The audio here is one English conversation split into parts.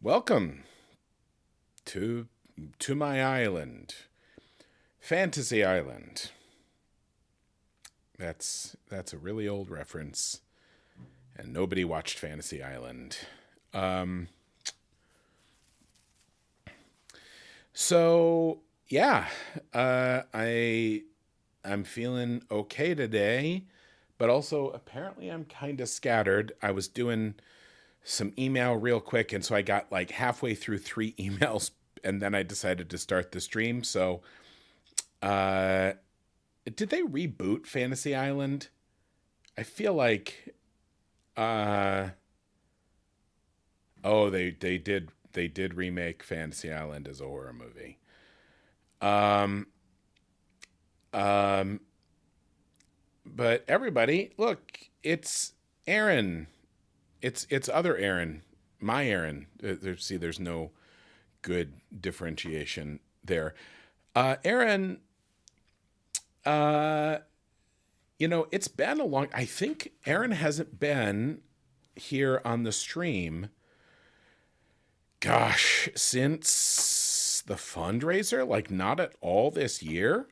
Welcome to my island, Fantasy Island. That's a really old reference, and nobody watched Fantasy Island. Um, so yeah, I'm feeling okay today, but also apparently I'm kind of scattered. I was doing some email real quick, and so I got like halfway through three emails, and then I decided to start the stream. So, uh, did they reboot Fantasy Island? I feel like, uh, oh, they did remake Fantasy Island as a horror movie. Um, um, but everybody, look, it's Aaron. It's other Aaron, my Aaron. There's no good differentiation there. Aaron, uh, it's been a long. I think Aaron hasn't been here on the stream. Gosh, since the fundraiser, like not at all this year.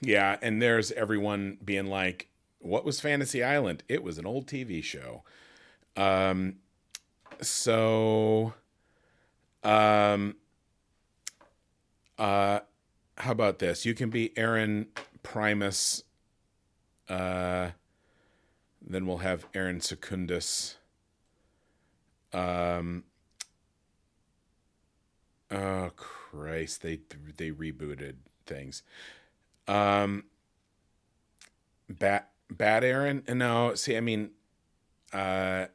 Yeah, and there's everyone being like, "What was Fantasy Island? It was an old TV show." Um, so, um, uh, how about this? You can be Aaron Primus. Uh, then we'll have Aaron Secundus. Um, oh Christ, they rebooted things. Um, Bad Aaron. No, see, I mean, uh,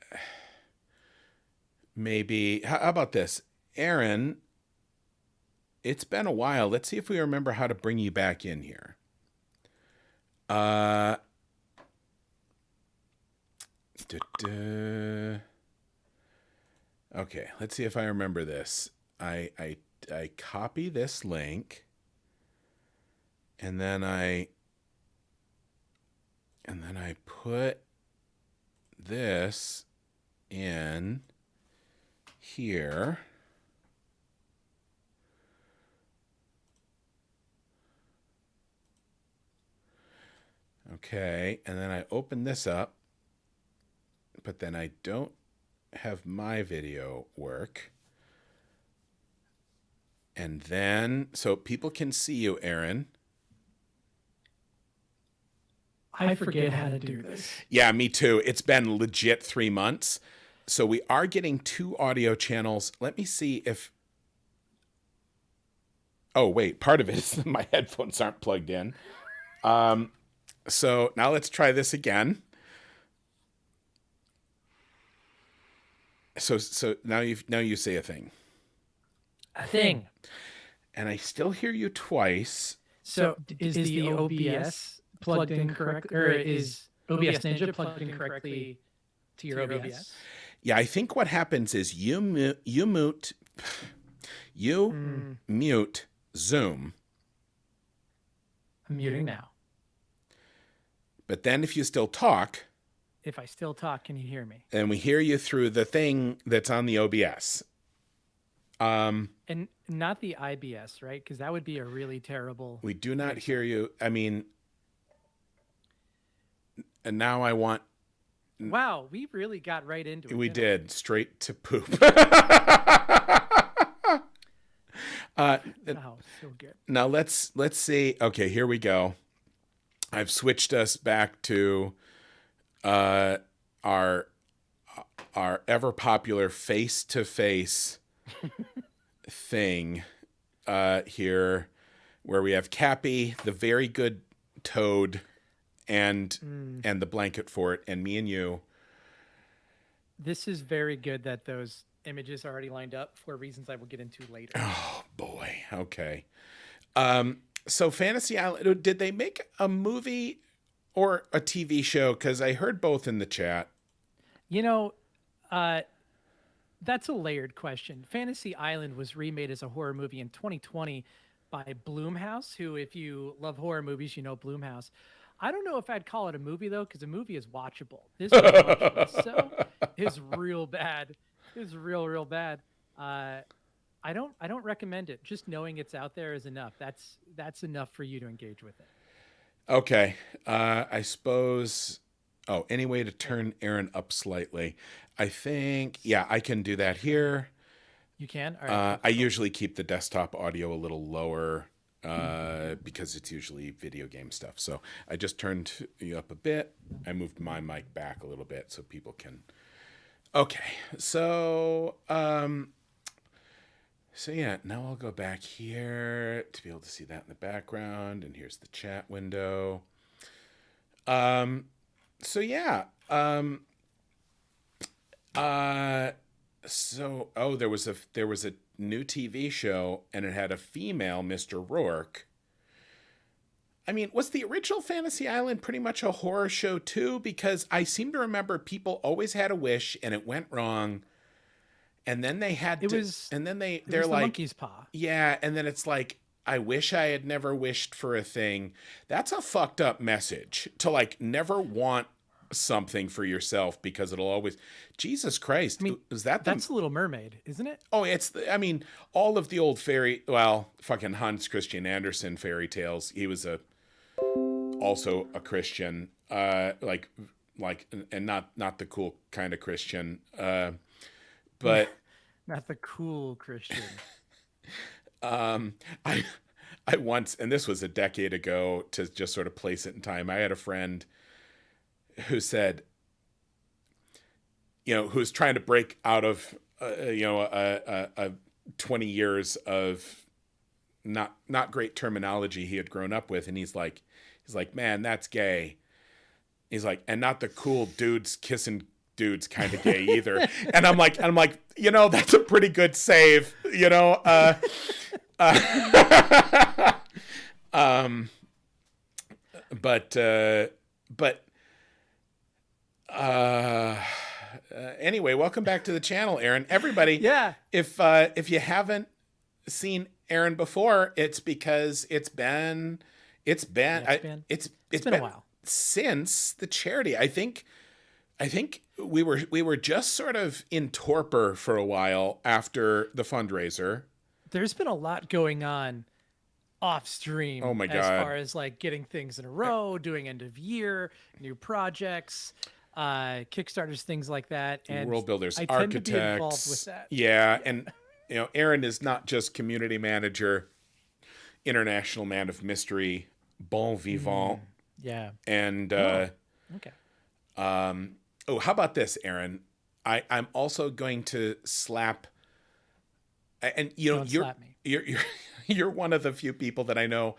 maybe. How about this, Aaron? It's been a while. Let's see if we remember how to bring you back in here. Uh, Okay, let's see if I remember this. I copy this link, and then I put this in here. Okay, and then I open this up, but then I don't have my video work. And then, so people can see you, Aaron. I forget how to do this. Yeah, me too. It's been legit 3 months. So we are getting two audio channels. Let me see if. Oh, wait. Part of it is that my headphones aren't plugged in. So now let's try this again. So now you say a thing. A thing. And I still hear you twice. So is the OBS plugged in correctly, or is OBS Ninja plugged in correctly to your OBS? Yeah, I think what happens is you mute Zoom. I'm muting now. But then if you still talk, If I still talk, can you hear me? and we hear you through the thing that's on the OBS. And not the IBS, right? Because that would be a really terrible. We do not hear you. I mean, and now I want. Wow, we really got right into it. We did straight to poop. Oh, so good. Now let's see. Okay, here we go. I've switched us back to our ever popular face-to-face thing here, where we have Cappy, the very good Toad, and the blanket fort, and me and you. This is very good that those images are already lined up for reasons I will get into later. Oh boy. Okay. So Fantasy Island, did they make a movie or a TV show? Because I heard both in the chat. That's a layered question. Fantasy Island was remade as a horror movie in 2020 by Blumhouse, who, if you love horror movies, you know Blumhouse. I don't know if I'd call it a movie, though, because a movie is watchable. This was watchable. So it was real bad. It was real bad. Uh, I don't recommend it. Just knowing it's out there is enough. That's enough for you to engage with it. Okay. I suppose. Oh, any way to Like turn Aaron up slightly? I think, yeah, I can do that here. you can. All right, cool, I cool, cool. usually keep the desktop audio a little lower because it's usually video game stuff. So I just turned you up a bit. I moved my mic back a little bit so people can. Okay. So yeah, now I'll go back here to be able to see that in the background, and here's the chat window. Um, so yeah, uh, oh, there was a new TV show, and it had a female Mr. Rourke. I mean, was the original Fantasy Island pretty much a horror show too? Because I seem to remember people always had a wish and it went wrong, and then they had It to, was and then it they're was the like, monkey's paw. yeah, and then it's like, I wish I had never wished for a thing. That's a fucked up message to like never want something for yourself because it'll always. Jesus I Christ, mean, is that the? that's the Little Mermaid, isn't it? Oh, I mean, all of the old well, fucking Hans Christian Andersen fairy tales. He was also a Christian, and not the cool kind of Christian, but Not the cool Christian. Um, I I once, and this was a decade ago, to just sort of place it in time. I had a friend who said, who's trying to break out of, a 20 years of not great terminology he had grown up with, and he's like, man, that's gay. He's like, and not the cool dudes kissing dudes kind of gay either. And I'm like, that's a pretty good save, um, but uh, anyway, welcome back to the channel, Aaron. Everybody, Yeah. if you haven't seen Aaron before, it's because it's been Yeah, it's it's been a while. since the charity. I think we were just sort of in torpor for a while after the fundraiser. There's been a lot going on off Oh stream my as God. far as like getting things in a row, doing end of year, new projects, Kickstarters, things like that. And World builders, I tend to be involved architects. with that. Yeah, and Aaron is not just community manager, international man of mystery, bon vivant, Yeah. and Oh, okay. oh, how about this, Aaron? I'm also going to slap, and Don't slap me. you're one of the few people that I know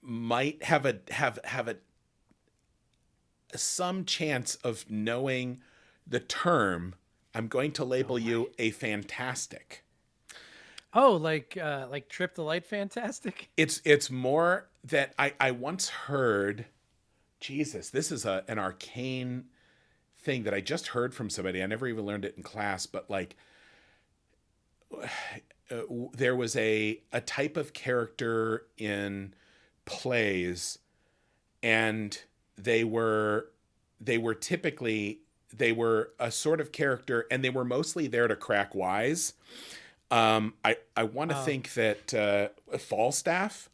might have a some chance of knowing the term. I'm going to label you a fantastic. Oh, like Trip the Light Fantastic. It's more that I once heard. Jesus, this is an arcane thing that I just heard from somebody. I never even learned it in class, but like, there was a type of character in plays, and they were typically, they were a sort of character, and they were mostly there to crack wise. I want to Oh, think that Falstaff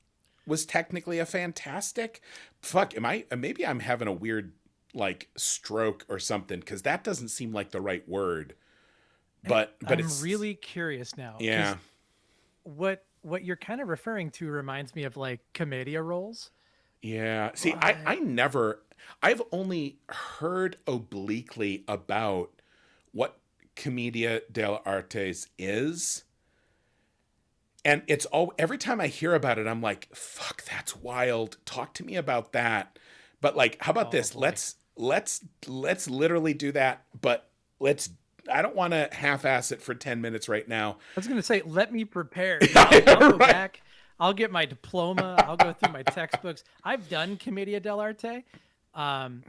was technically a fantastic. Fuck, maybe I'm having a weird like stroke or something, because that doesn't seem like the right word. But I'm it's really curious now yeah. because what you're kind of referring to reminds me of like commedia roles. Yeah. See, I But never, I've only heard obliquely about what Commedia dell'arte is. And it's all, every time I hear about it, I'm like, fuck, that's wild. Talk to me about that. But like, how about oh this? boy. Let's literally do that. But I don't want to half-ass it for 10 minutes right now. I was gonna say, let me prepare. Yeah, I'll go Right. back. I'll get my diploma. I'll go through my textbooks. I've done Commedia dell'arte. Um,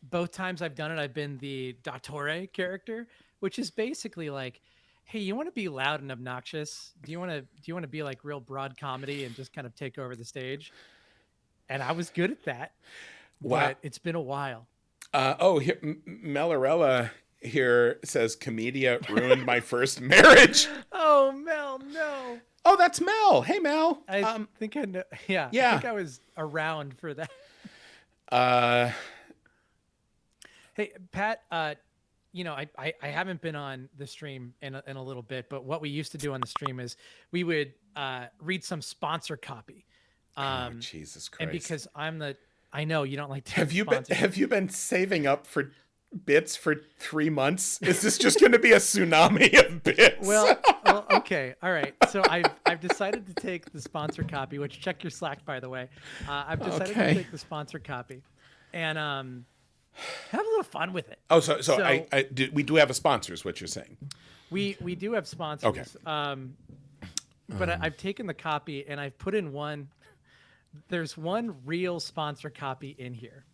both times I've done it, I've been the Dottore character, which is basically like, hey, you want to be loud and obnoxious? Do you want to be like real broad comedy and just kind of take over the stage? And I was good at that, Wow. but it's been a while. Oh, here, Melorella here says Comedia ruined my first marriage. Oh, Mel, no. Oh, that's Mel. Hey, Mel. I think I know. Yeah. Yeah. I think I was around for that. Hey, Pat, you know, I haven't been on the stream in a little bit, but what we used to do on the stream is we would read some sponsor copy. Jesus Christ. And because I know you don't like to have you been saving up for bits for 3 months? Is this just going to be a tsunami of bits? Well, okay. All right. So I've decided to take the sponsor copy, which check your Slack, by the way. I've decided to take the sponsor copy and have a little fun with it. Oh, so we do have a sponsor is what you're saying. We do have sponsors. Okay. But I've taken the copy and I've put in one. There's one real sponsor copy in here.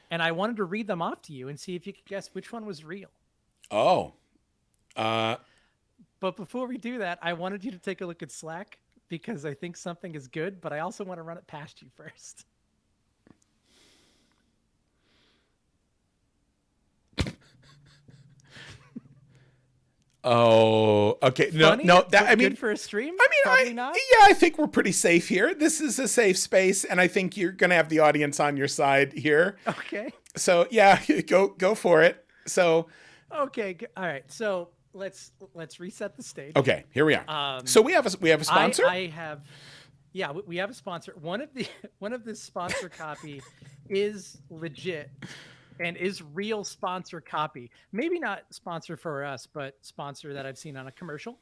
And I wanted to read them off to you and see if you could guess which one was real. Oh. But before we do that, I wanted you to take a look at Slack because I think something is good, but I also want to run it past you first. Oh, okay. Funny, No, that I mean, good for a stream. I mean, Probably not. Yeah, I think we're pretty safe here. This is a safe space, and I think you're gonna have the audience on your side here. Okay. So yeah, go for it. So. Okay. All right. So let's reset the stage. Okay, here we are. So we have a sponsor. I have. Yeah, we have a sponsor. One of the sponsor copy is legit. And is real sponsor copy. Maybe not sponsor for us, but sponsor that I've seen on a commercial.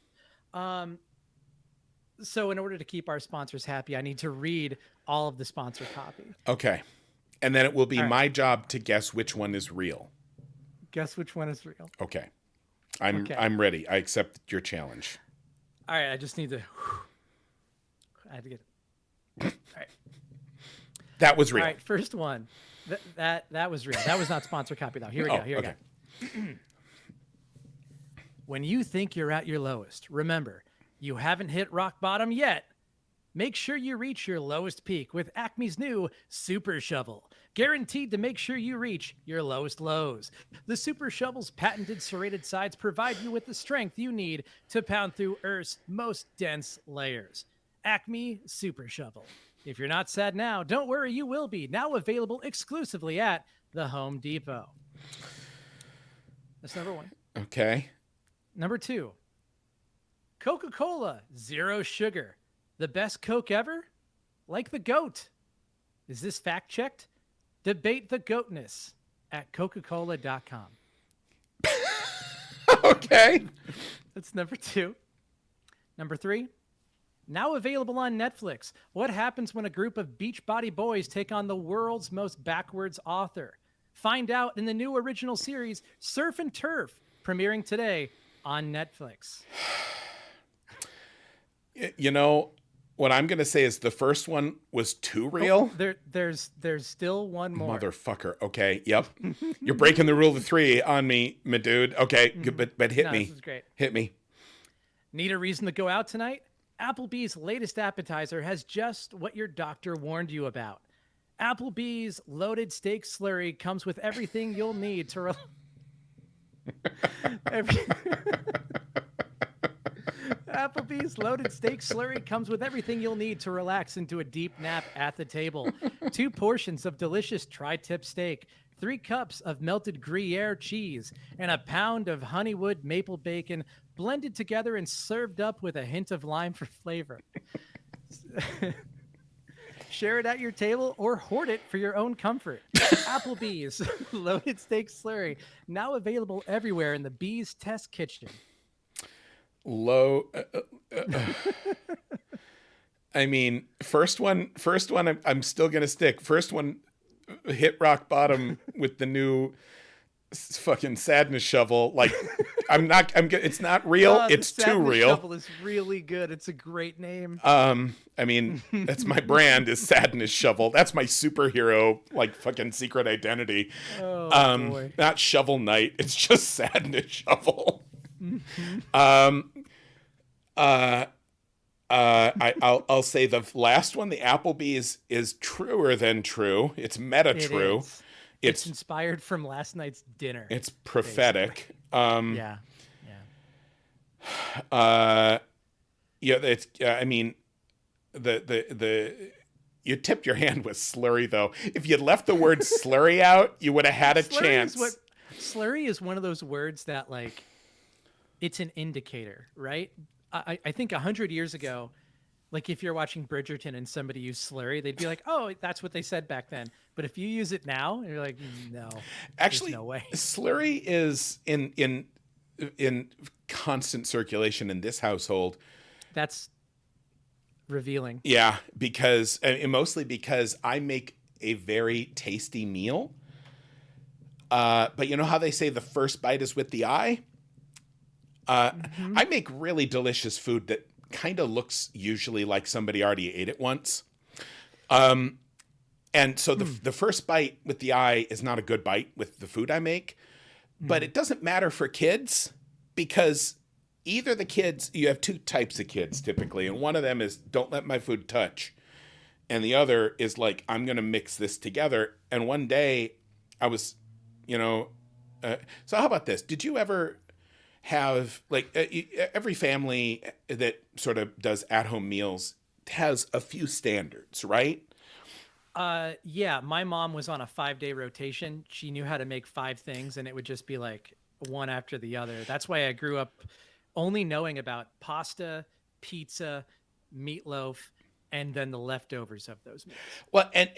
So in order to keep our sponsors happy, I need to read all of the sponsor copy. Okay. And then it will be my job to guess which one is real. Guess which one is real. Okay. I'm ready. I accept your challenge. All right. I just need to. I had to get it. All right. That was real. All right. First one. That was real. That was not sponsor copy though. Here we go. Here we go. When you think you're at your lowest, remember, you haven't hit rock bottom yet. Make sure you reach your lowest peak with Acme's new Super Shovel. Guaranteed to make sure you reach your lowest lows. The Super Shovel's patented serrated sides provide you with the strength you need to pound through Earth's most dense layers. Acme Super Shovel. If you're not sad now, don't worry, you will be. Now available exclusively at the Home Depot. That's number one. Okay. Number two, Coca-Cola, zero sugar. The best Coke ever? Like the goat. Is this fact checked? Debate the goatness at coca-cola.com. Okay. That's number two. Number three, now available on Netflix. What happens when a group of Beachbody boys take on the world's most backwards author? Find out in the new original series, Surf and Turf, premiering today on Netflix. You know, what I'm going to say is the first one was too real. Oh, there's still one more. Motherfucker. Okay. Yep. You're breaking the rule of three on me, my dude. Okay. But hit me. This is great. Hit me. Need a reason to go out tonight? Applebee's latest appetizer has just what your doctor warned you about. Applebee's loaded steak slurry comes with everything you'll need to Applebee's loaded steak slurry comes with everything you'll need to relax into a deep nap at the table. 2 portions of delicious tri-tip steak, 3 cups of melted Gruyere cheese, and a pound of Honeywood maple bacon blended together and served up with a hint of lime for flavor. Share it at your table or hoard it for your own comfort. Applebee's loaded steak slurry, now available everywhere in the Bee's Test Kitchen. I mean, first one I'm still going to stick. First one hit rock bottom with the new fucking sadness shovel. Like it's not real. It's too real. Shovel is really good. It's a great name. I mean, that's my brand is Sadness Shovel. That's my superhero, like fucking secret identity. Oh, boy. Not Shovel Knight. It's just Sadness Shovel. I'll say the last one, the Applebee's is truer than true. It's meta true. It's inspired from last night's dinner. It's prophetic. Yeah. Yeah, it's. I mean, the you tipped your hand with slurry though. If you'd left the word slurry out, you would have had a chance. Slurry is one of those words that like, it's an indicator, right? I think 100 years ago, like if you're watching Bridgerton and somebody used slurry, they'd be like, "Oh, that's what they said back then." But if you use it now, you're like, "No, actually, there's no way." Slurry is in constant circulation in this household. That's revealing. Yeah, because mostly because I make a very tasty meal. But you know how they say the first bite is with the eye? I make really delicious food that kind of looks usually like somebody already ate it once. And so the first bite with the eye is not a good bite with the food I make. But it doesn't matter for kids because either the kids, you have two types of kids typically. And one of them is don't let my food touch. And the other is like, I'm going to mix this together. And one day I was, so how about this? Did you ever have like every family that sort of does at-home meals has a few standards, right? Yeah, my mom was on a 5-day rotation. She knew how to make 5 things and it would just be like one after the other. That's why I grew up only knowing about pasta, pizza, meatloaf, and then the leftovers of those meals. Well, and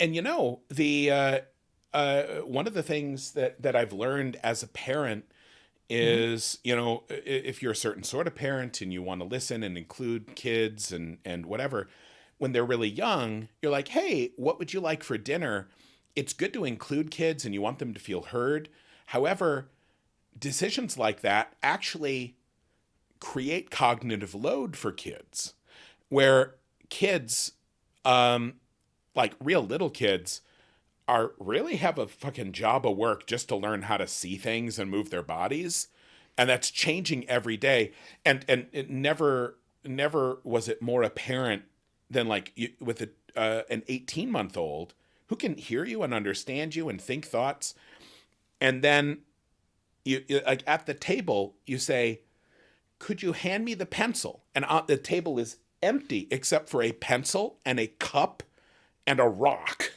the one of the things that I've learned as a parent is, if you're a certain sort of parent and you want to listen and include kids and whatever, when they're really young, you're like, hey, what would you like for dinner? It's good to include kids and you want them to feel heard. However, decisions like that actually create cognitive load for kids, where kids, like real little kids, really have a fucking job of work just to learn how to see things and move their bodies. And that's changing every day. And it never was it more apparent than like with an 18-month-old who can hear you and understand you and think thoughts. And then you like at the table, you say, could you hand me the pencil? And the table is empty except for a pencil and a cup and a rock.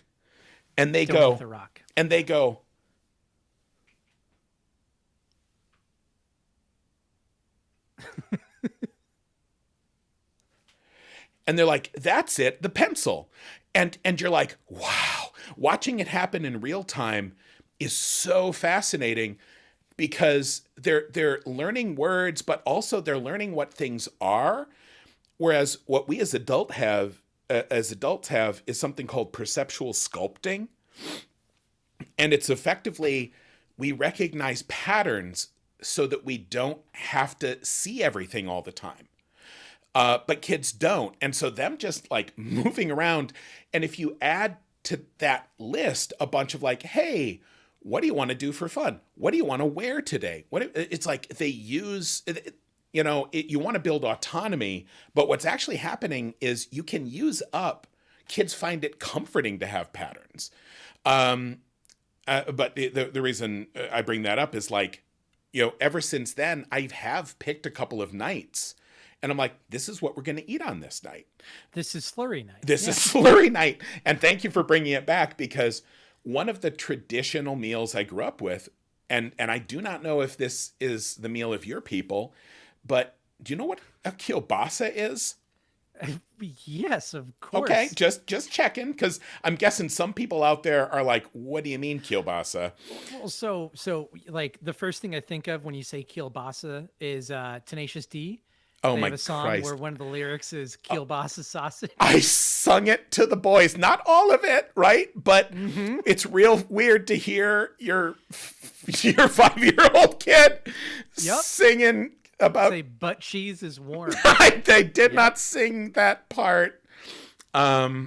And they Don't go, hit the rock. and they go, and they're like, that's it, the pencil. And you're like, wow, watching it happen in real time is so fascinating because they're learning words, but also they're learning what things are. Whereas what we as adults have is something called perceptual sculpting. And it's effectively, we recognize patterns so that we don't have to see everything all the time. But kids don't. And so them just like moving around. And if you add to that list a bunch of like, hey, what do you want to do for fun? What do you want to wear today? It's like they use, you want to build autonomy, but what's actually happening is you can use up, kids find it comforting to have patterns. But the reason I bring that up is like, ever since then, I have picked a couple of nights and I'm like, this is what we're going to eat on this night. This is slurry night. This is slurry night. And thank you for bringing it back, because one of the traditional meals I grew up with, and I do not know if this is the meal of your people, but do you know what a kielbasa is? Yes, of course. Okay, just checking, because I'm guessing some people out there are like, what do you mean kielbasa? Well, so like the first thing I think of when you say kielbasa is Tenacious D. Oh they my have a song Christ. where one of the lyrics is kielbasa sausage. I sung it to the boys, not all of it, right? But it's real weird to hear your 5-year-old kid singing about say butt cheese is warm. They did not sing that part. But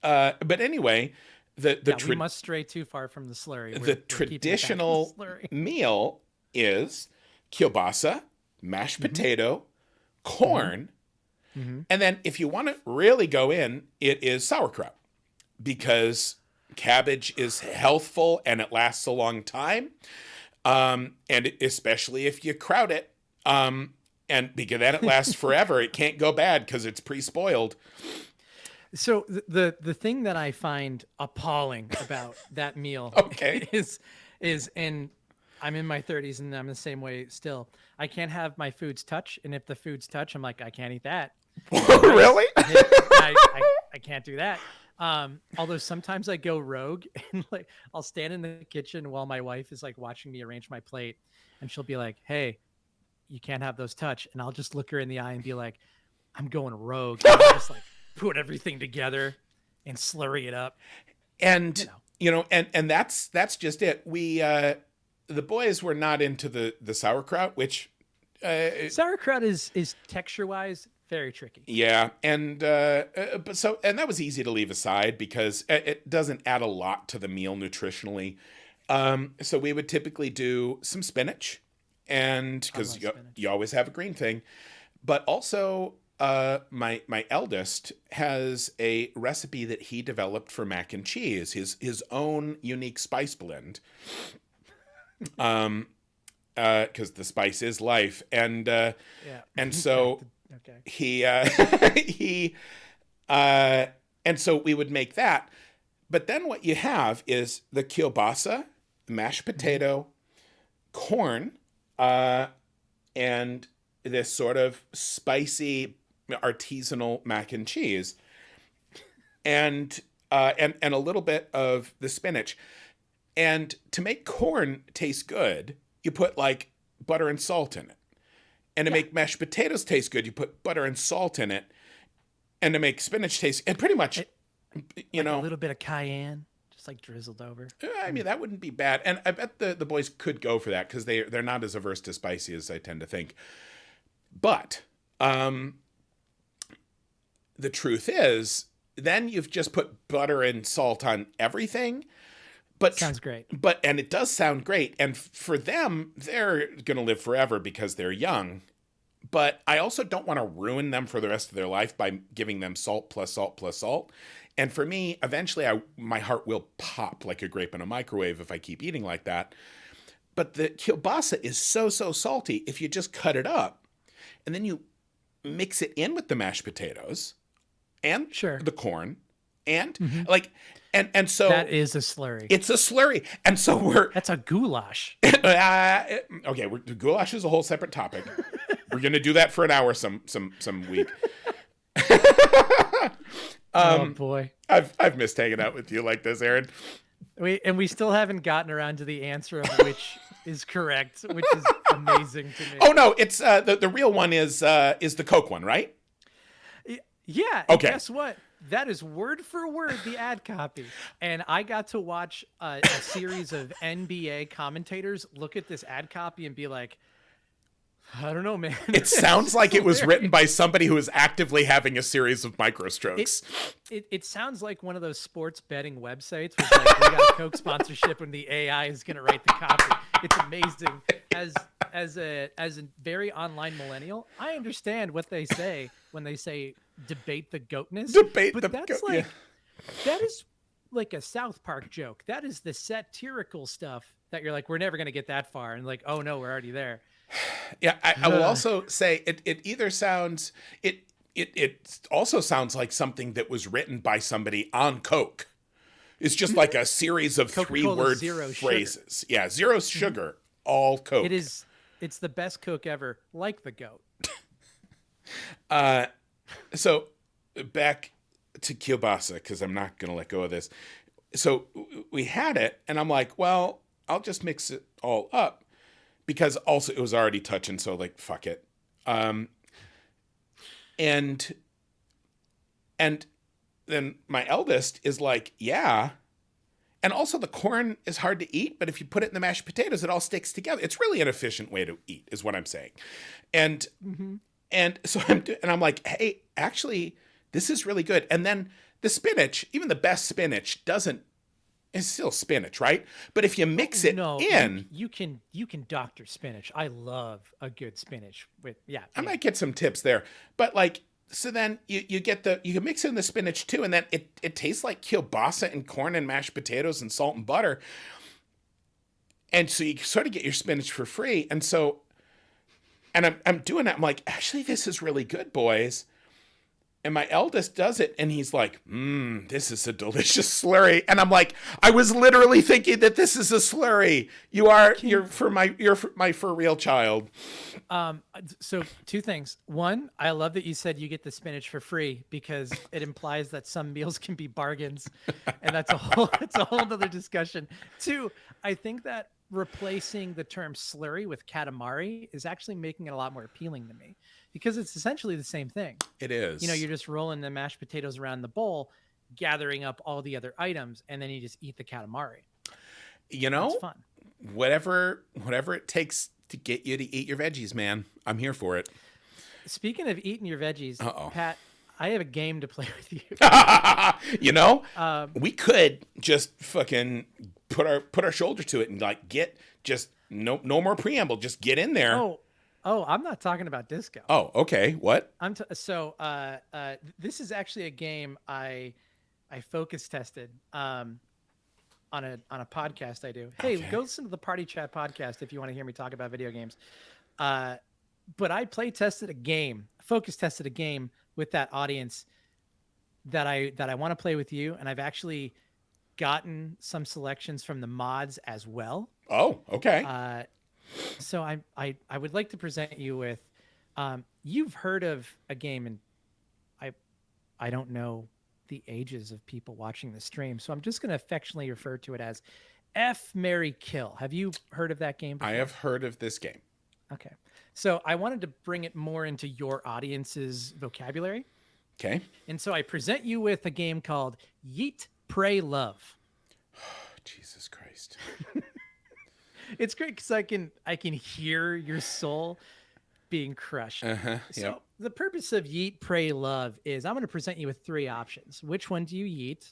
anyway, we must stray too far from the slurry. The traditional meal is kielbasa, mashed potato, corn, and then if you want to really go in, it is sauerkraut, because Cabbage is healthful and it lasts a long time. And especially if you crowd it. And because then it lasts forever. It can't go bad because it's pre-spoiled. So the thing that I find appalling about that meal Okay. is and I'm in my 30s and I'm the same way still. I can't have my foods touch, and if the foods touch, I'm like, I can't eat that. Really? I can't do that. Although sometimes I go rogue and like I'll stand in the kitchen while my wife is like watching me arrange my plate, and she'll be like, "Hey, you can't have those touch," and I'll just look her in the eye and be like, "I'm going rogue." And I'll just like put everything together and slurry it up. And and that's just it. We the boys were not into the sauerkraut, which Sauerkraut is texture wise very tricky. yeah, and but that was easy to leave aside because it doesn't add a lot to the meal nutritionally. So we would typically do some spinach, and because you always have a green thing, but also my eldest has a recipe that he developed for mac and cheese, his own unique spice blend. Because the spice is life, and so Okay. he and so we would make that, but then what you have is the kielbasa, mashed potato, corn, and this sort of spicy artisanal mac and cheese, and a little bit of the spinach. And to make corn taste good, you put like butter and salt in it. And to make mashed potatoes taste good, you put butter and salt in it. And to make spinach taste, and pretty much, a little bit of cayenne, just like drizzled over. I mean, that wouldn't be bad. And I bet the boys could go for that because they're not as averse to spicy as I tend to think. But the truth is, then you've just put butter and salt on everything. But sounds great. And it does sound great. And for them, they're going to live forever because they're young. But I also don't want to ruin them for the rest of their life by giving them salt plus salt plus salt. And for me, eventually my heart will pop like a grape in a microwave if I keep eating like that. But the kielbasa is so salty if you just cut it up and then you mix it in with the mashed potatoes and the corn and and so that is a slurry. It's a slurry. And so that's a goulash. Okay, goulash is a whole separate topic. We're going to do that for an hour some week. Oh boy. I've missed hanging out with you like this, Aaron. We still haven't gotten around to the answer of which is correct, which is amazing to me. Oh no, it's the real one is the Coke one, right? Yeah. Okay. Guess what? That is word for word the ad copy. And I got to watch a series of NBA commentators look at this ad copy and be like, I don't know, man. It sounds like it was written by somebody who is actively having a series of microstrokes. It sounds like one of those sports betting websites where like, we got a Coke sponsorship and the AI is going to write the copy. It's amazing. As a very online millennial, I understand what they say when they say debate the goatness. That is like a South Park joke. That is the satirical stuff that you're like, we're never going to get that far. And like, oh no, we're already there. Yeah, I will also say it either sounds it also sounds like something that was written by somebody on Coke. It's just like a series of Coca-Cola 3-word phrases. Sugar. Yeah, zero sugar, all Coke. It's the best Coke ever, like the goat. So back to kielbasa, because I'm not going to let go of this. So we had it, and I'm like, well, I'll just mix it all up. Because also it was already touching, so like fuck it. And then my eldest is like, yeah. And also the corn is hard to eat, but if you put it in the mashed potatoes, it all sticks together. It's really an efficient way to eat, is what I'm saying. And so I'm like, hey, actually, this is really good. And then the spinach, even the best spinach, it's still spinach, right? But if you mix it in, you can doctor spinach. I love a good spinach with I might get some tips there. But like So then you get you can mix in the spinach too, and then it tastes like kielbasa and corn and mashed potatoes and salt and butter. And so you sort of get your spinach for free. And so, and I'm doing it. I'm like, actually, this is really good, boys. And my eldest does it, and he's like, this is a delicious slurry. And I'm like, I was literally thinking that this is a slurry. You're my for real child. So 2 things. One, I love that you said you get the spinach for free, because it implies that some meals can be bargains, and that's a whole other discussion. 2, I think that replacing the term slurry with katamari is actually making it a lot more appealing to me, because it's essentially the same thing. It is. You're just rolling the mashed potatoes around the bowl, gathering up all the other items, and then you just eat the katamari. It's fun. Whatever it takes to get you to eat your veggies, man. I'm here for it. Speaking of eating your veggies, Pat, I have a game to play with you. We could just fucking put our shoulder to it and like get just no more preamble. Just get in there. Oh, I'm not talking about disco. Oh, okay. What? This is actually a game I focus tested on a podcast I do. Hey, go listen to the Party Chat podcast if you want to hear me talk about video games. But I focus tested a game with that audience that I want to play with you, and I've actually gotten some selections from the mods as well. Oh, okay. So I would like to present you with, you've heard of a game, and I don't know the ages of people watching the stream, so I'm just going to affectionately refer to it as F, Marry, Kill. Have you heard of that game before? I have heard of this game. Okay. So I wanted to bring it more into your audience's vocabulary. Okay. And so I present you with a game called Yeet, Pray, Love. Jesus Christ. It's great because I can hear your soul being crushed. So the purpose of Yeet, Pray, Love is I'm going to present you with 3 options. Which one do you yeet?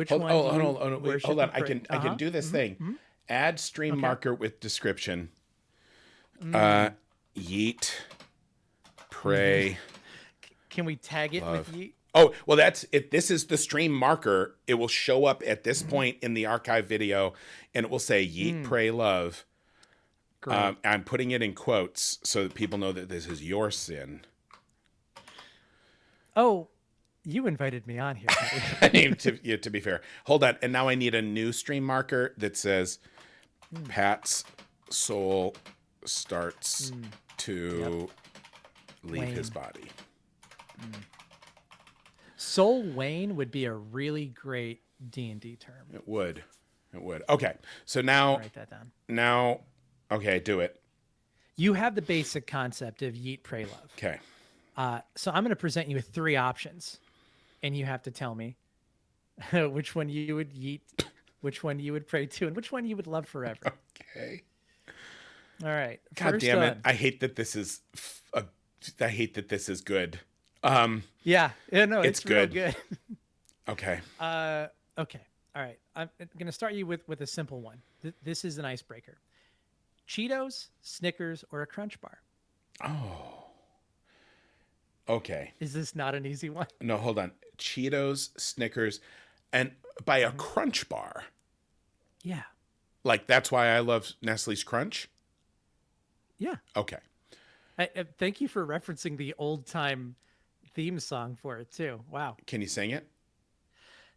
Hold on. I can do this thing. Add stream marker with description. Yeet, pray. Can we tag it with Yeet? Oh, well, that's it. This is the stream marker. It will show up at this point in the archive video, and it will say Yeet, Pray, Love. I'm putting it in quotes so that people know that this is your sin. Oh, you invited me on here. I mean, to be fair. Hold on. And now I need a new stream marker that says Pat's soul starts to leave his body. Soul wane would be a really great D&D term. It would. Okay. So now write that down. Now, okay, do it. You have the basic concept of Yeet, Pray, Love. Okay. So I'm going to present you with 3 options, and you have to tell me which one you would yeet, which one you would pray to, and which one you would love forever. Okay. All right. God damn it! I hate that this is. I hate that this is good. Yeah. No, it's good. Real good. Okay. Okay. All right. I'm going to start you with a simple one. This is an icebreaker. Cheetos, Snickers, or a Crunch Bar? Oh. Okay. Is this not an easy one? No, hold on. Cheetos, Snickers, and by a Crunch Bar. Yeah. Like, that's why I love Nestle's Crunch? Yeah. Okay. Thank you for referencing the old-time theme song for it, too. Wow. Can you sing it?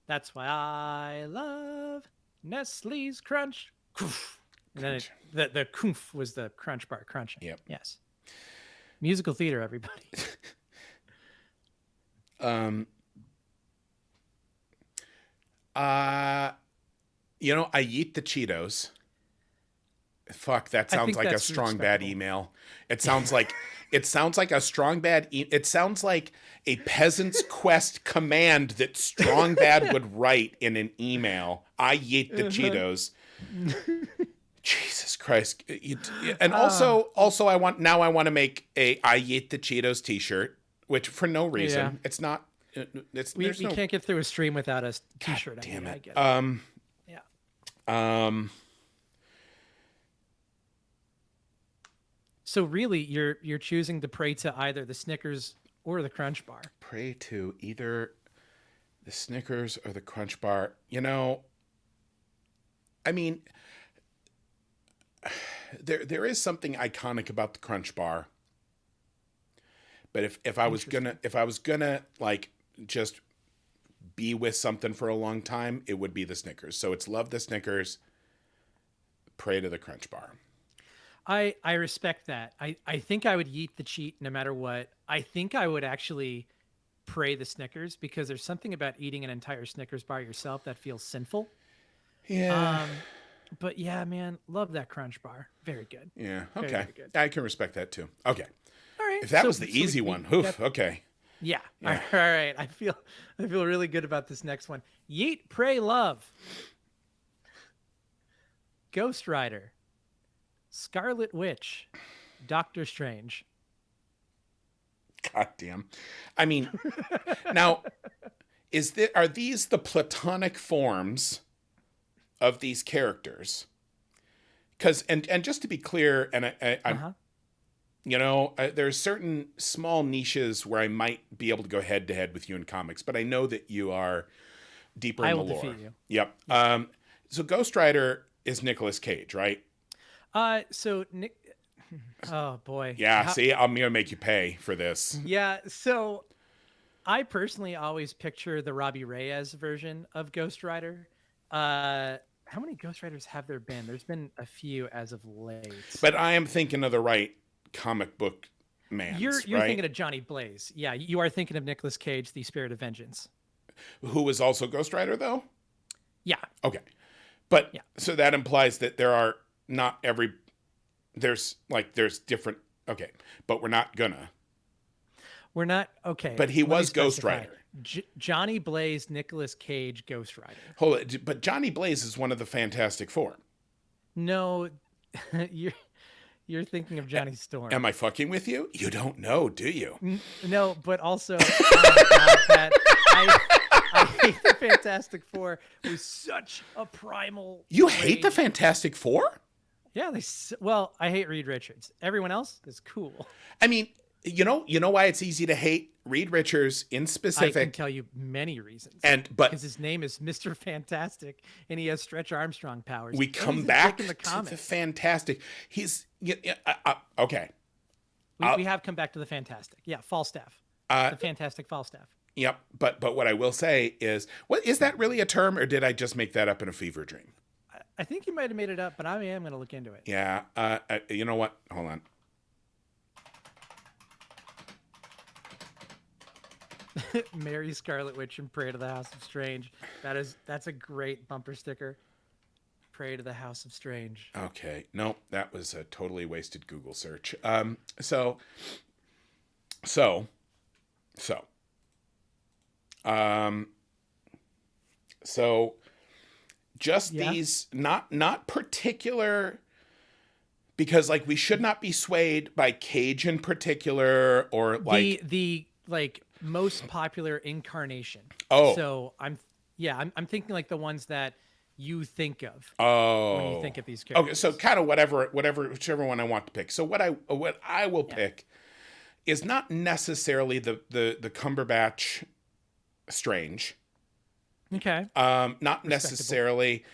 That's why I love Nestle's Crunch. And then the koof was the Crunch Bar crunching. Yep. Yes. Musical theater, everybody. I eat the Cheetos. Fuck, that sounds like a strong bad email. It sounds like a strong bad it sounds like a peasant's quest command that strong bad would write in an email. I eat the Cheetos. Jesus Christ. And also I want to make a I eat the Cheetos t-shirt, which for no reason. Yeah. It's not we can't get through a stream without a t-shirt. God damn it. I get it. Yeah. So really, you're choosing to pray to either the Snickers or the Crunch Bar. Pray to either the Snickers or the Crunch Bar. You know, I mean, there is something iconic about the Crunch Bar. But if I was gonna like just be with something for a long time, it would be the Snickers. So it's love the Snickers, pray to the Crunch Bar. I respect that. I think I would yeet the cheat no matter what. I think I would actually pray the Snickers because there's something about eating an entire Snickers bar yourself that feels sinful. Yeah. But yeah, man, love that Crunch Bar. Very good. Yeah. Okay. Very good. I can respect that too. Okay. All right. If that was the easy one, okay. Yeah. All right. I feel really good about this next one. Yeet, pray, love. Ghost Rider. Scarlet Witch. Doctor Strange. God damn. I mean, now, are these the platonic forms of these characters? Because, and just to be clear, and I'm, you know, there's certain small niches where I might be able to go head to head with you in comics, but I know that you are deeper in the lore. I will defeat you. Yep. So Ghost Rider is Nicolas Cage, right? So Nick. Oh boy. Yeah. See, I'm gonna make you pay for this. Yeah. So, I personally always picture the Robbie Reyes version of Ghost Rider. How many Ghost Riders have there been? There's been a few as of late. But I am thinking of the right comic book man. You're thinking of Johnny Blaze. Yeah, you are thinking of Nicolas Cage, the Spirit of Vengeance. Who was also Ghost Rider, though? Yeah. Okay. But so that implies that there are there's different. Okay. But we're not. Okay. But he was Ghost Rider. Johnny Blaze, Nicolas Cage, Ghost Rider. Hold it. But Johnny Blaze is one of the Fantastic Four. No, you're thinking of Johnny Storm. Am I fucking with you? You don't know, do you? No, but also, Pat, I hate the Fantastic Four. It was such a primal. You hate the Fantastic Four? Yeah, I hate Reed Richards. Everyone else is cool. I mean, you know why it's easy to hate Reed Richards in specific? I can tell you many reasons. Because his name is Mr. Fantastic, and he has Stretch Armstrong powers. We come back to the Fantastic. He's okay. We have come back to the Fantastic. Yeah, Falstaff. The Fantastic Falstaff. Yep, but what I will say is, is that really a term, or did I just make that up in a fever dream? I think you might have made it up, but I am going to look into it. Yeah. You know what? Hold on. Mary Scarlet Witch and Pray to the House of Strange. That's a great bumper sticker. Pray to the House of Strange. Okay. Nope. That was a totally wasted Google search. So just these, not particular, because like we should not be swayed by Cage in particular, or like the like most popular incarnation. Oh, so I'm thinking like the ones that you think of when you think of these characters. Okay, so kind of whichever one I want to pick. So what I will pick is not necessarily the Cumberbatch Strange. Okay. Not necessarily,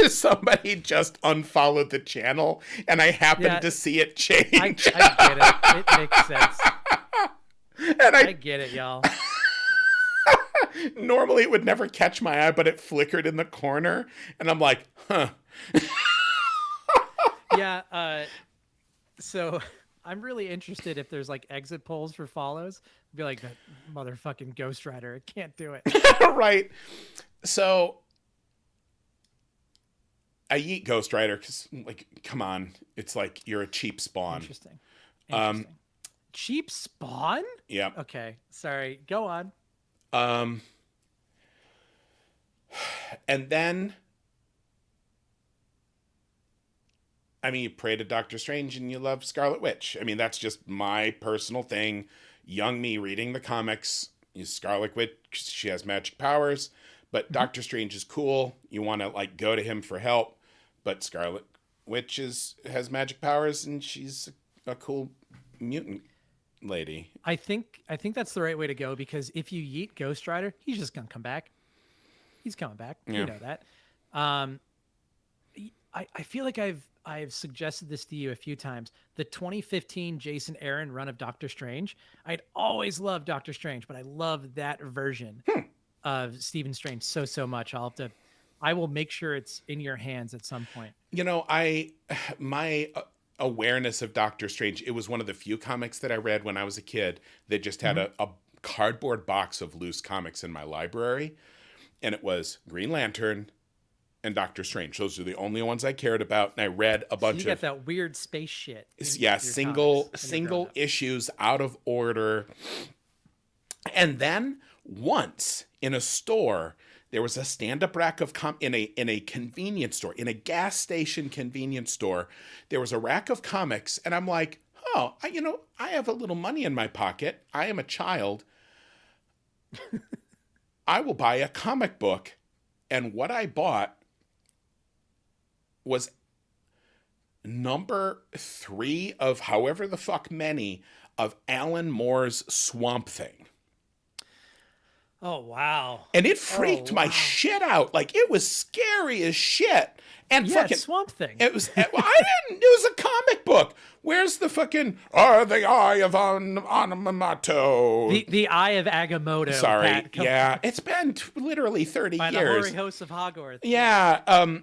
somebody just unfollowed the channel and I happened to see it change. I get it. It makes sense. And I get it, y'all. Normally it would never catch my eye, but it flickered in the corner and I'm like, huh. Yeah. So I'm really interested if there's like exit polls for follows. Be like, that motherfucking Ghost Rider. I can't do it. Right. So I eat Ghost Rider because, like, come on. It's like you're a cheap spawn. Interesting. Cheap spawn? Yeah. Okay. Sorry. Go on. And then, I mean, you pray to Doctor Strange and you love Scarlet Witch. I mean, that's just my personal thing. Young me reading the comics. Scarlet Witch, she has magic powers, but Doctor Strange is cool. You want to like go to him for help, but Scarlet Witch has magic powers and she's a cool mutant lady. I think that's the right way to go, because if you yeet Ghost Rider, he's just gonna come back. He's coming back. Yeah. You know that. I feel like I've suggested this to you a few times. The 2015 Jason Aaron run of Doctor Strange. I'd always loved Doctor Strange, but I love that version of Stephen Strange so much. I will make sure it's in your hands at some point. You know, my awareness of Doctor Strange, it was one of the few comics that I read when I was a kid that just had a cardboard box of loose comics in my library. And it was Green Lantern and Doctor Strange. Those are the only ones I cared about. And I read a bunch you got that weird space shit. Single issues out of order. And then once in a store, there was a stand-up rack of in a convenience store, in a gas station convenience store. There was a rack of comics, and I'm like, oh, I have a little money in my pocket. I am a child. I will buy a comic book. And what I bought was number 3 of however the fuck many of Alan Moore's Swamp Thing. Oh, wow. And it freaked my shit out. Like, it was scary as shit. And fucking Swamp Thing. It was, it was a comic book. Where's the fucking, the eye of Onomato? The Eye of Agamotto. Sorry. Yeah. It's been literally 30 by years. By the Hoary Hosts of Hogwarts. Yeah.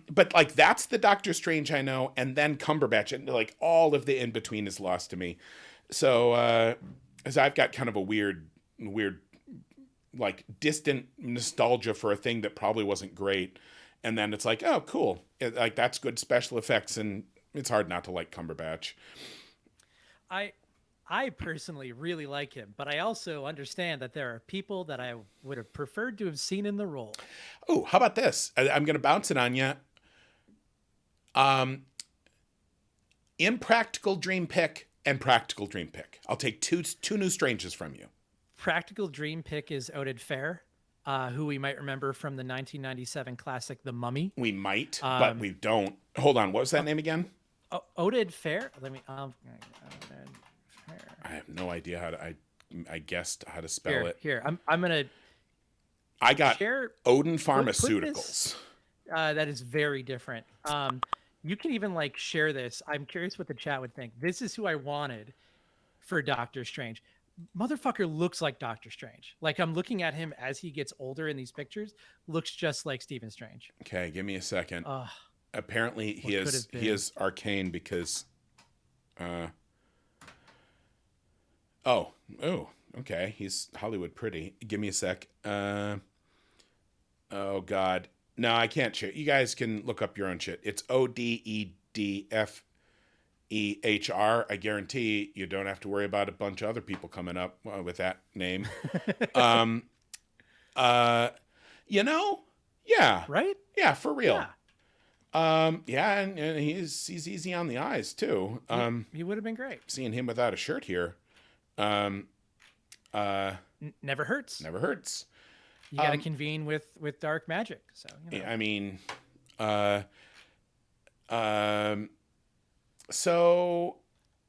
But like, that's the Doctor Strange I know. And then Cumberbatch. And like, all of the in-between is lost to me. So, as I've got kind of a weird, like distant nostalgia for a thing that probably wasn't great. And then it's like, oh, cool. Like, that's good special effects. And it's hard not to like Cumberbatch. I personally really like him, but I also understand that there are people that I would have preferred to have seen in the role. Oh, how about this? I'm going to bounce it on you. Impractical Dream Pick and Practical Dream Pick. I'll take two new Stranges from you. Practical Dream Pick is Oded Fair, who we might remember from the 1997 classic The Mummy. We might, but we don't. Hold on, what was that name again? Oded Fair. I have no idea how to. I guessed how to spell it. Here, I'm gonna. I got share, Odin Pharmaceuticals. That is very different. You can even like share this. I'm curious what the chat would think. This is who I wanted for Doctor Strange. Motherfucker looks like Doctor Strange. Like, I'm looking at him as he gets older in these pictures, looks just like Stephen Strange. Okay, give me a second. Apparently he is arcane because okay, he's Hollywood pretty. Give me a sec. Oh god. No, I can't share. You guys can look up your own shit. It's ODEDFEHR. I guarantee you don't have to worry about a bunch of other people coming up with that name. Yeah. Right? Yeah, for real. Yeah. And he's easy on the eyes too. He would have been great. Seeing him without a shirt here. Never hurts. Never hurts. You got to convene with dark magic. So, I mean, so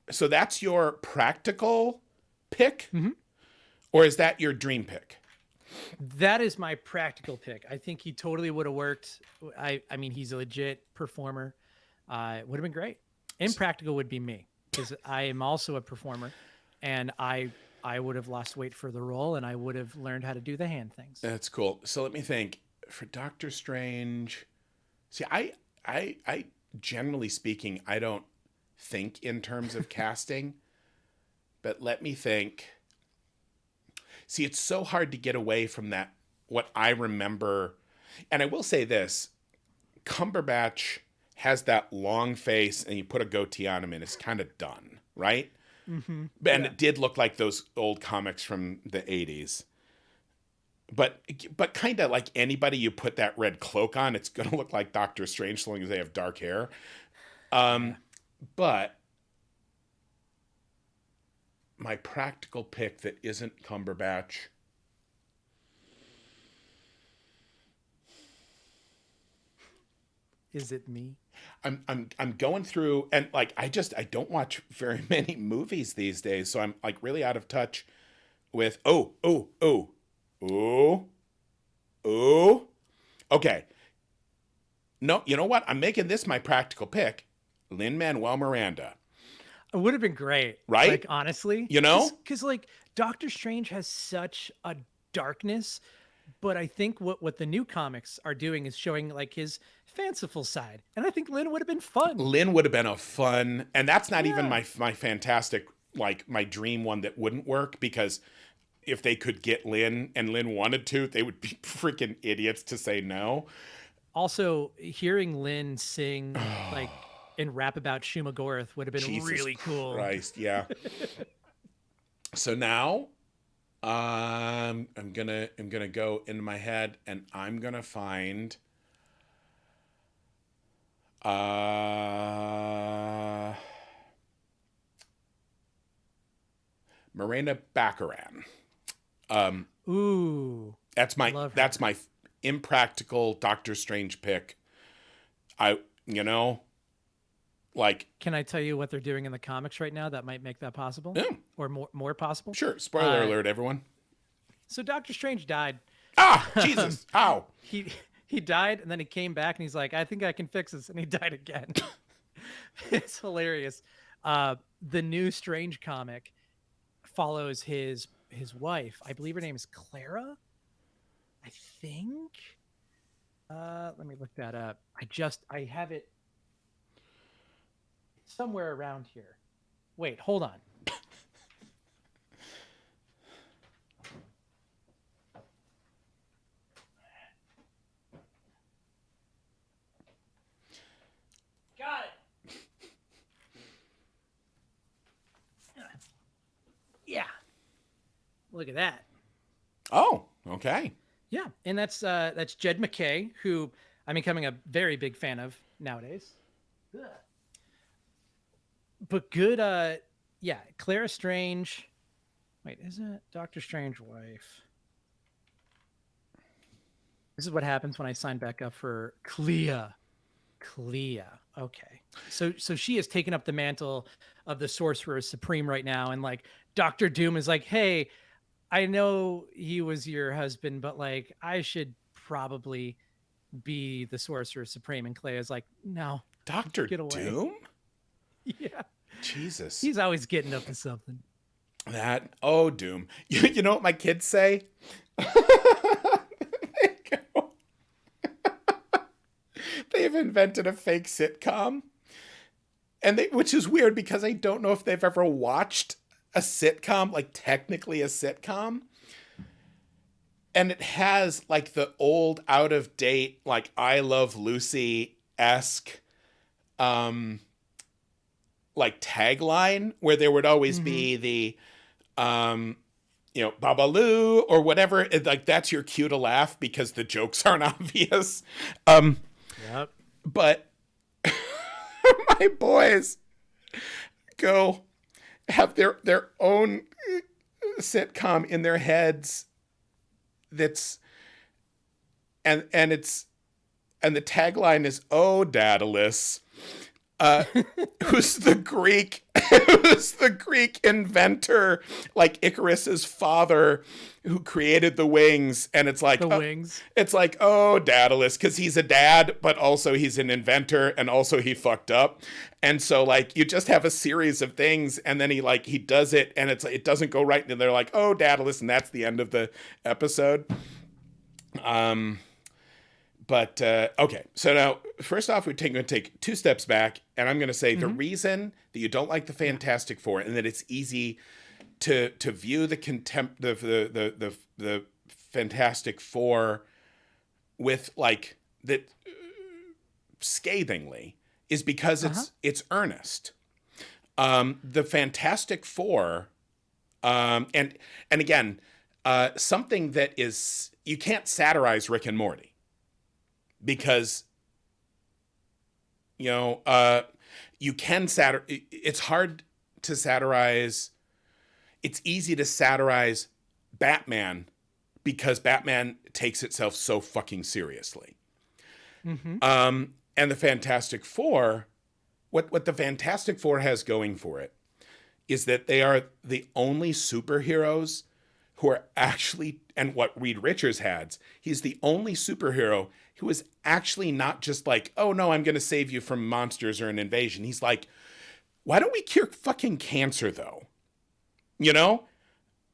that's your practical pick, or is that your dream pick? That is my practical pick. I think he totally would have worked. I mean, he's a legit performer. It would have been great. Impractical would be me, because I am also a performer, and I would have lost weight for the role, and I would have learned how to do the hand things. That's cool. So let me think. For Doctor Strange, see, I generally speaking, I don't think in terms of casting, but let me think. See, it's so hard to get away from that, what I remember. And I will say this, Cumberbatch has that long face, and you put a goatee on him and it's kind of done, right? And it did look like those old comics from the 80s. But kind of like anybody you put that red cloak on, it's going to look like Doctor Strange so long as they have dark hair. But my practical pick that isn't Cumberbatch. Is it me? I'm going through, and like I don't watch very many movies these days, so I'm like really out of touch with oh. Okay. No, you know what? I'm making this my practical pick. Lin-Manuel Miranda. It would have been great, Right? like honestly, You know? because like Doctor Strange has such a darkness, but I think what the new comics are doing is showing like his fanciful side, and I think Lin would have been fun. Lin would have been a fun, and that's not even Yeah. my fantastic, like my dream one that wouldn't work, because if they could get Lin and Lin wanted to, they would be freaking idiots to say no. Also, hearing Lin sing like and rap about Shumagorath would have been Jesus really cool. Christ, yeah. So now, I'm gonna go into my head, and I'm gonna find Morena Baccarin. Ooh, That's my love her. that's my impractical Doctor Strange pick. I you know like Can I tell you what they're doing in the comics right now that might make that possible, yeah, or more possible? sure. Spoiler Uh, alert, everyone. So Doctor Strange died. Ah, Jesus! Ow! He died, and then he came back, and he's like, "I think I can fix this," and he died again. It's hilarious. The new Strange comic follows his wife. I believe her name is Clara. I think. Let me look that up. I have it somewhere around here. Wait, hold on. Got it. Yeah. Look at that. Oh, okay. Yeah, and that's Jed McKay, who I'm becoming a very big fan of nowadays. Ugh. But good, yeah, Clara Strange. Wait, is it Doctor Strange wife? This is what happens when I sign back up for Clea. Clea. Okay. So she has taken up the mantle of the Sorcerer Supreme right now, and like Doctor Doom is like, hey, I know he was your husband, but like I should probably be the Sorcerer Supreme. And Clea is like, no, Doctor get away. Doom? Yeah. Jesus. He's always getting up to something. Doom. You know what my kids say? They've invented a fake sitcom, which is weird because I don't know if they've ever watched a sitcom, like technically a sitcom. And it has like the old, out of date, like I Love Lucy-esque like tagline, where there would always be the Babaloo or whatever. Like that's your cue to laugh because the jokes aren't obvious. Yep. But my boys go have their own sitcom in their heads that's and the tagline is, "Oh, Daedalus," who's the Greek inventor, like Icarus's father, who created the wings. And it's like the wings. It's like, oh, Daedalus, because he's a dad, but also he's an inventor, and also he fucked up. And so like you just have a series of things, and then he does it, and it doesn't go right, and they're like, oh, Daedalus, and that's the end of the episode. But okay, so now first off, we're going to take 2 steps back, and I'm going to say the reason that you don't like the Fantastic Four, and that it's easy to view the Fantastic Four with like that scathingly, is because it's earnest. The Fantastic Four, and again, something that is, you can't satirize Rick and Morty. Because, you can it's hard to satirize. It's easy to satirize Batman because Batman takes itself so fucking seriously. And the Fantastic Four, what the Fantastic Four has going for it is that they are the only superheroes who are actually, and what Reed Richards has, he's the only superhero who is actually not just like, oh no, I'm going to save you from monsters or an invasion. He's like, why don't we cure fucking cancer though? You know?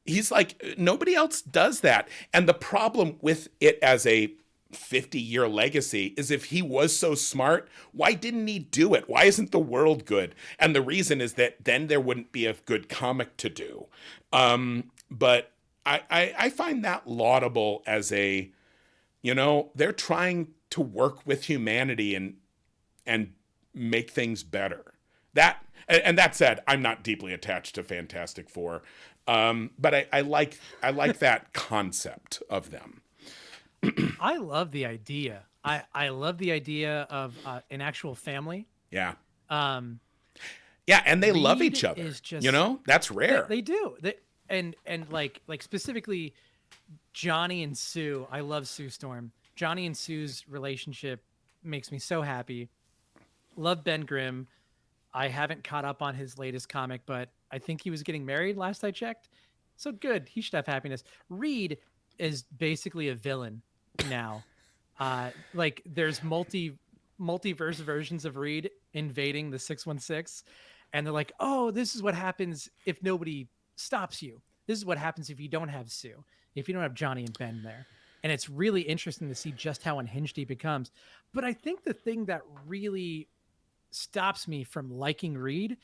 He's like, nobody else does that. And the problem with it as a 50-year legacy is if he was so smart, why didn't he do it? Why isn't the world good? And the reason is that then there wouldn't be a good comic to do. But I find that laudable as a, you know, they're trying to work with humanity and make things better. And that said, I'm not deeply attached to Fantastic Four, but I like that concept of them. I love the idea. I love the idea of an actual family. Yeah. Um, Yeah, and they love Reed each other. is just- You know, that's rare. They do. And like specifically Johnny and Sue. I love Sue Storm. Johnny and Sue's relationship makes me so happy. Love Ben Grimm. I haven't caught up on his latest comic, but I think he was getting married last I checked. So good. He should have happiness. Reed is basically a villain now. Like there's multiverse versions of Reed invading the 616, and they're like, oh, this is what happens if nobody stops you. This is what happens if you don't have Sue, if you don't have Johnny and Ben there. And it's really interesting to see just how unhinged he becomes. But I think the thing that really stops me from liking Reed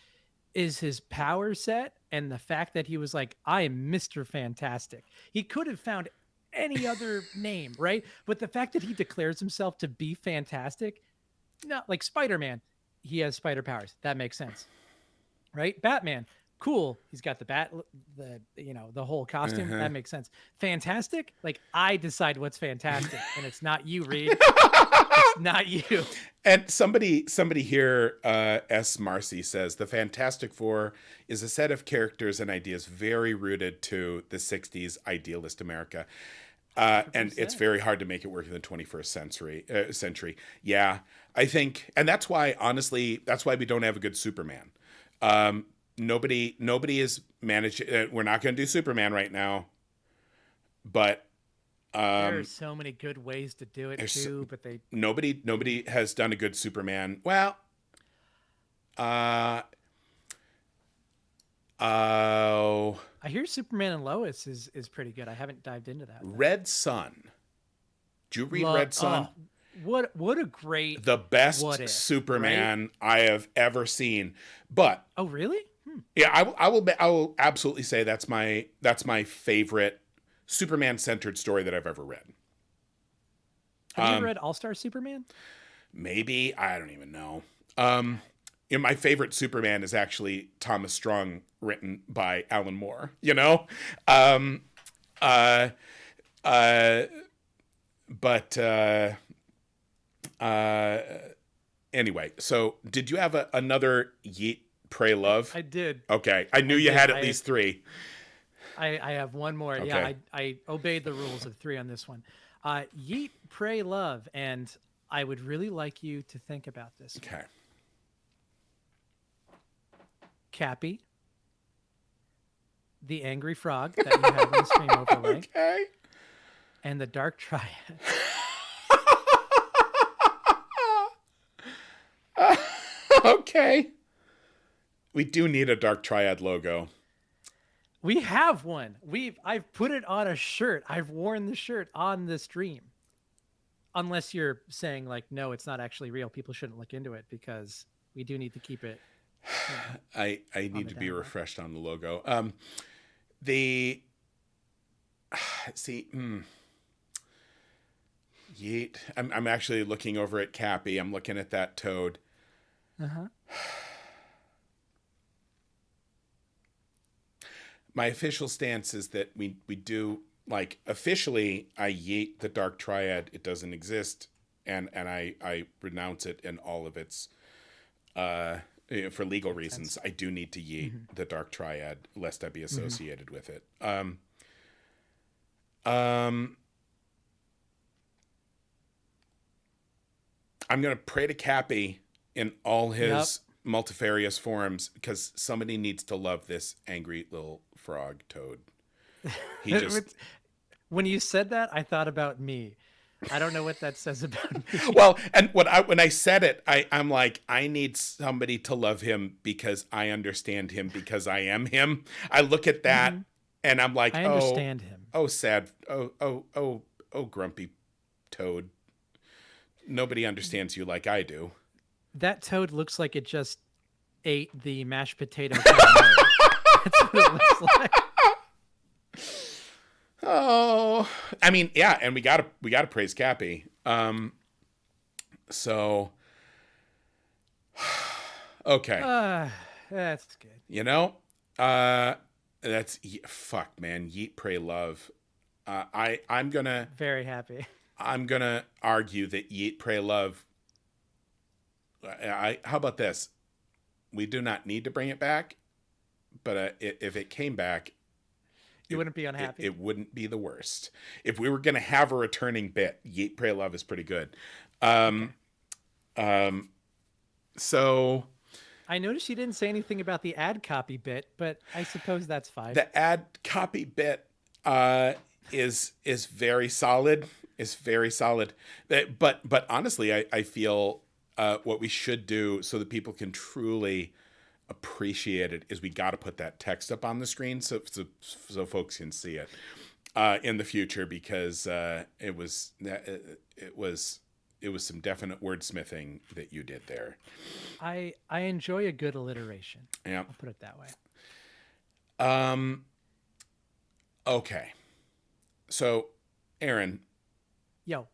is his power set and the fact that he was like, I am Mr. Fantastic. He could have found any other name, right? But the fact that he declares himself to be fantastic, not like Spider-Man, he has spider powers. That makes sense, right? Batman, cool. He's got the whole costume. That makes sense. Fantastic, like I decide what's fantastic, and it's not you, Reed. It's not you. And somebody here, S. Marcy says, the Fantastic Four is a set of characters and ideas very rooted to the 60s idealist America. And it's very hard to make it work in the 21st century. Yeah, I think, and that's why, honestly, that's why we don't have a good Superman. Nobody is managed. We're not going to do Superman right now, but there are so many good ways to do it too, but nobody has done a good Superman. Well, I hear Superman and Lois is pretty good. I haven't dived into that. Red Sun. Did you read Red Sun? What a great, the best Superman I have ever seen. But oh really? Yeah, I will absolutely say that's my favorite Superman centered story that I've ever read. Have you ever read All-Star Superman? Maybe, I don't even know. My favorite Superman is actually Thomas Strong, written by Alan Moore. You know, anyway. So, did you have another Yeet, Pray, Love? I did. Okay, I knew you had at least three. I have one more. Okay. Yeah, I obeyed the rules of three on this one. Yeet, Pray, Love, and I would really like you to think about this. Okay. Cappy, the angry frog that you have in the stream overlay, okay, and the Dark Triad. Okay. We do need a Dark Triad logo. We have one. I've put it on a shirt. I've worn the shirt on the stream. Unless you're saying like, no, it's not actually real. People shouldn't look into it because we do need to keep it. You know, I need to be refreshed on the logo. Yeet. I'm actually looking over at Cappy. I'm looking at that toad. My official stance is that we do, like, officially I yeet the Dark Triad. It doesn't exist, and I renounce it in all of its for legal reasons. I do need to yeet the Dark Triad lest I be associated with it. I'm going to pray to Cappy in all his Yep. multifarious forms because somebody needs to love this angry little frog toad. He just When you said that, I thought about me. I don't know what that says about me. well, and when I said it, I'm like, I need somebody to love him because I understand him because I am him. I look at that and I'm like, I understand him. oh, sad, oh, grumpy toad. Nobody understands you like I do. That toad looks like it just ate the mashed potato. Calamari. That's what it looks like. Oh, I mean, yeah, and we gotta praise Cappy. So, okay, That's good. you know, that's fuck, man. Yeet, pray, love. I'm gonna Very happy. argue that Yeet, pray, love. How about this? We do not need to bring it back, but if it came back. You wouldn't be unhappy. It wouldn't be the worst. If we were going to have a returning bit, Yeet, Pray, Love is pretty good. So I noticed you didn't say anything about the ad copy bit, but I suppose that's fine. the ad copy bit is very solid. Is very solid. But honestly, I feel what we should do so that people can truly appreciate it is we got to put that text up on the screen so folks can see it in the future because it was some definite wordsmithing that you did there. I enjoy a good alliteration. Yeah. I'll put it that way. Okay. So, Aaron, Yo.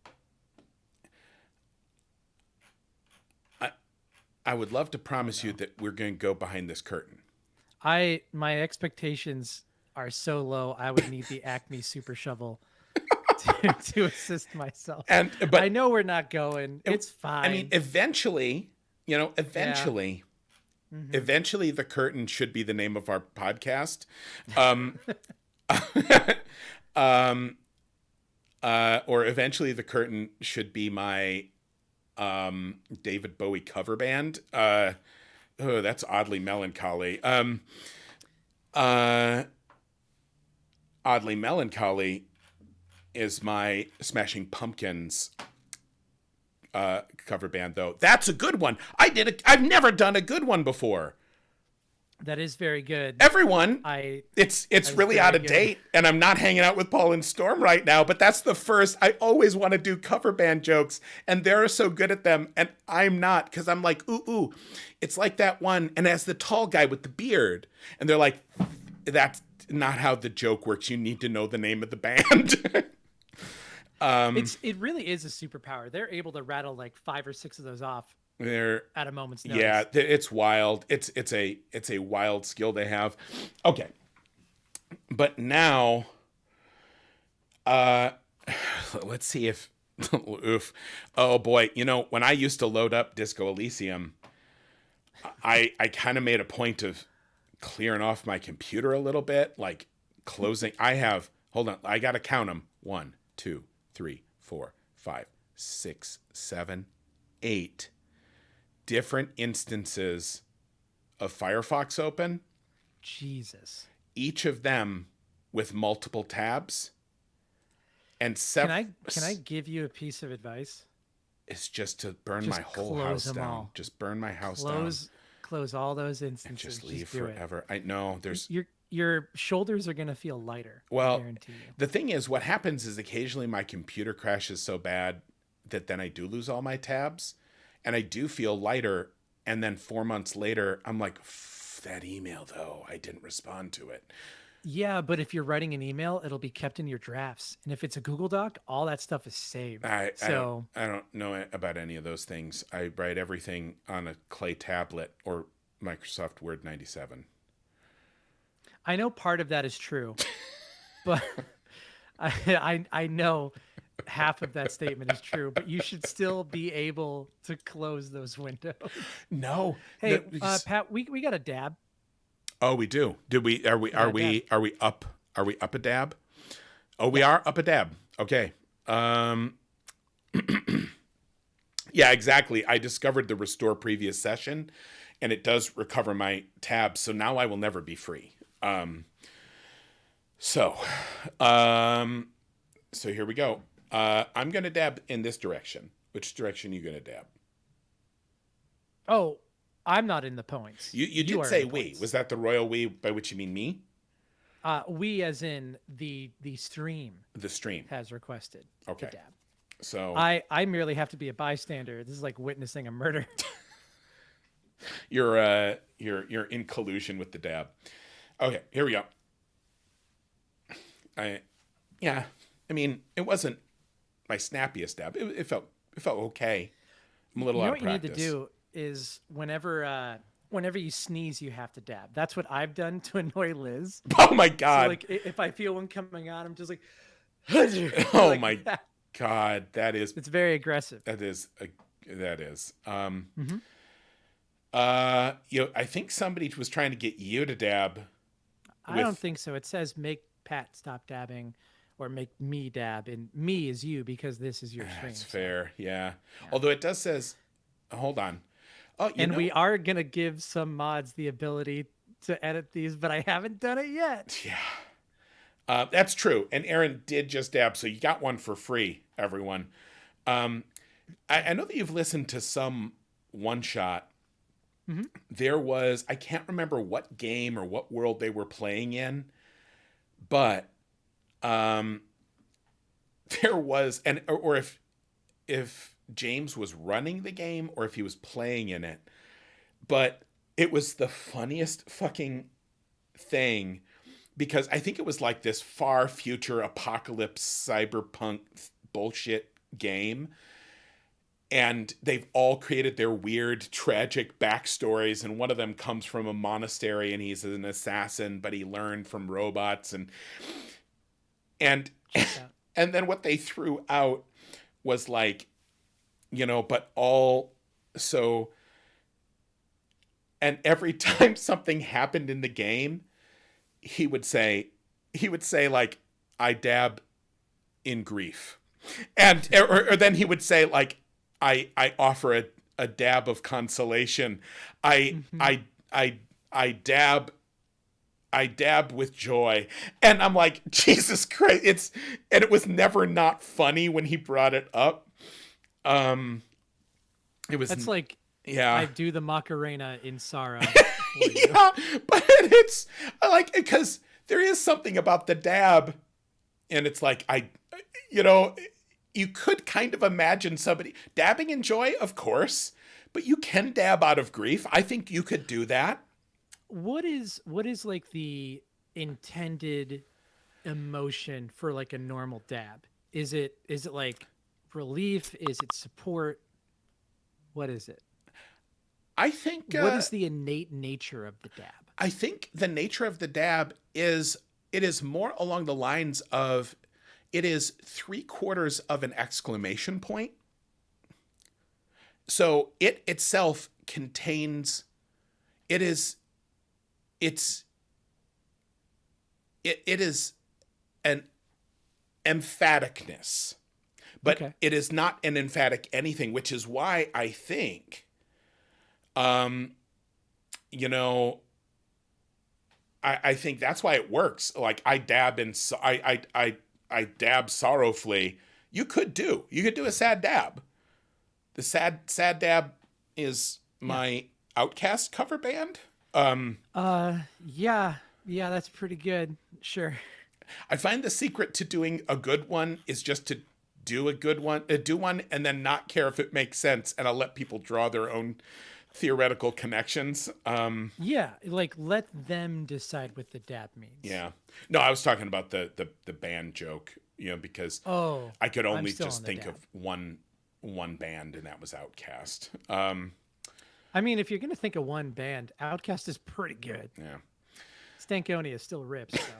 I would love to promise you that we're going to go behind this curtain. My expectations are so low. I would need the Acme Super Shovel to assist myself. But I know we're not going. It's fine. I mean, eventually, eventually the curtain should be the name of our podcast. Or eventually the curtain should be my David Bowie cover band. That's oddly melancholy. Oddly melancholy is my Smashing Pumpkins cover band, though. That's a good one. I've never done a good one before. That is very good. Everyone, it's really out of date, and I'm not hanging out with Paul and Storm right now, but that's the first. I always want to do cover band jokes, and they're so good at them, and I'm not, because I'm like, ooh, it's like that one, and as the tall guy with the beard, and they're like, that's not how the joke works. You need to know the name of the band. It really is a superpower. They're able to rattle like 5 or 6 of those off. They're at a moment's notice. Yeah, it's wild. It's a wild skill they have. Okay, but now, let's see if, oof, oh boy, when I used to load up Disco Elysium, I kind of made a point of clearing off my computer a little bit, like closing. Hold on, I gotta count them. 1, 2, 3, 4, 5, 6, 7, 8. Different instances of Firefox open. Jesus. Each of them with multiple tabs. And can I give you a piece of advice? It's just to burn my whole house down. All. Just burn my house down. Close all those instances. And just leave forever. I know there's your shoulders are gonna feel lighter. Well, I guarantee you. The thing is, what happens is occasionally my computer crashes so bad that then I do lose all my tabs. And I do feel lighter. And then 4 months later, I'm like, that email, though, I didn't respond to it. Yeah, but if you're writing an email, it'll be kept in your drafts. And if it's a Google Doc, all that stuff is saved. I don't know about any of those things. I write everything on a clay tablet or Microsoft Word 97. I know part of that is true. But I know half of that statement is true, but you should still be able to close those windows. No. Hey, Pat, we got a dab. Oh, we do. Are we up a dab? Oh, we are up a dab. Okay. Yeah, exactly. I discovered the restore previous session, and it does recover my tabs. So now I will never be free. So, um, so here we go. I'm gonna dab in this direction. Which direction are you gonna dab? Oh, I'm not in the points. You did are in say the we. points. Was that the royal we, by which you mean me? We as in the stream The stream. has requested Okay. the dab. So I merely have to be a bystander. This is like witnessing a murder. you're in collusion with the dab. Okay, here we go. I mean, it wasn't my snappiest dab. It felt okay. I'm a little You know out what of you need practice. to do is whenever you sneeze, you have to dab. That's what I've done to annoy Liz. Oh my So god. like if I feel one coming on, I'm just like, Oh like my that. god. It's very aggressive. That is. Mhm. I think somebody was trying to get you to dab. I don't think so. It says make Pat stop dabbing or make me dab, and me is you because this is your stream. That's fair. Yeah. Although it does says, hold on. Oh, We are going to give some mods the ability to edit these, but I haven't done it yet. Yeah. That's true. And Aaron did just dab, so you got one for free, everyone. I know that you've listened to some one shot. Mm-hmm. There was, I can't remember what game or what world they were playing in, but there was, or if James was running the game or if he was playing in it, but it was the funniest fucking thing because I think it was like this far future apocalypse cyberpunk bullshit game. And they've all created their weird, tragic backstories. And one of them comes from a monastery and he's an assassin, but he learned from robots. And then what they threw out was like, but all so. And every time something happened in the game, he would say like, I dab in grief. And, or then he would say like, I offer a dab of consolation. I dab with joy. And I'm like, Jesus Christ. And it was never not funny when he brought it up. That's like, yeah, I do the Macarena in sorrow. yeah, but it's like, because there is something about the dab and it's like, you could kind of imagine somebody dabbing in joy, of course, but you can dab out of grief. I think you could do that. What is like the intended emotion for like a normal dab? Is it like relief? Is it support? What is it? I think what is the innate nature of the dab? I think the nature of the dab is it is more along the lines of it is 3/4 of an exclamation point. So it itself contains, it is an emphaticness, but Okay. it is not an emphatic anything, which is why I think, I think that's why it works. Like I dab I dab sorrowfully. You could do a sad dab. The sad dab is my Outcast cover band. Yeah, that's pretty good. Sure. I find the secret to doing a good one is just to do a good one, do one, and then not care if it makes sense, and I'll let people draw their own theoretical connections. Yeah, like let them decide what the dab means. Yeah. No, I was talking about the band joke, because I could only just think of one band, and that was Outkast. I mean, if you're gonna think of one band, Outkast is pretty good. Yeah. Stankonia still rips. So.